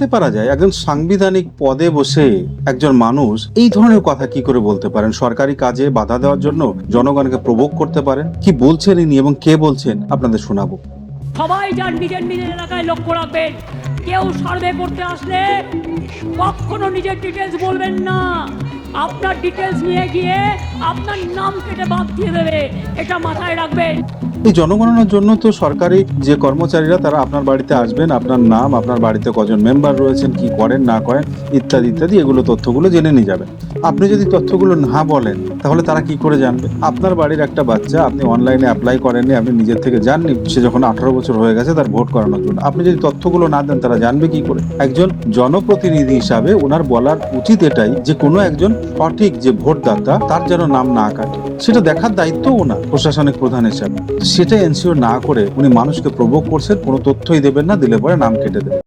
জানতে পারা যায় একজন সাংবিধানিক পদে বসে একজন মানুষ এই ধরনের কথা কি করে বলতে পারেন? সরকারি কাজে বাধা দেওয়ার জন্য জনগণকে প্রভোগ করতে পারেন? কি বলছেন ইনি এবং কে বলছেন আপনাদের শোনাবো। সবাই যার নিজের নিজের এলাকায় লক্ষ্য রাখবেন, কেউ সার্ভে করতে আসলে কখনো নিজের ডিটেলস বলবেন না। আপনার ডিটেলস নিয়ে গিয়ে আপনার নাম কেটে বাদ দিয়ে দেবে, এটা মাথায় রাখবেন। এই জনগণনার জন্য তো সরকারি যে কর্মচারীরা তারা আপনার বাড়িতে আসবেন, আপনার নাম, আপনার বাড়িতে কজন মেম্বার রয়েছেন, কি করেন না করেন ইত্যাদি ইত্যাদি এগুলো তথ্যগুলো জেনে নিয়ে যাবেন। আপনি যদি তথ্যগুলো না বলেন তাহলে তারা কি করে জানবে? আপনার বাড়ির একটা বাচ্চা আপনি অনলাইনে অ্যাপ্লাই করেননি, আপনি নিজের থেকে জাননি, সে যখন 18 বছর হয়ে গেছে তার ভোট করানোর জন্য, আপনি যদি তথ্যগুলো না দেন তারা জানবে কি করে? একজন জনপ্রতিনিধি হিসাবে ওনার বলার উচিত এটাই যে কোনো একজন সঠিক যে ভোটদাতা তার যেন নাম না কাটে, সেটা দেখার দায়িত্ব ওনার প্রশাসনিক প্রধান হিসাবে। সেটা এনশিওর না করে উনি মানুষকে প্রভোগ করছেন, কোনো তথ্যই দেবেন না, দিলে পরে নাম কেটে দেবেন।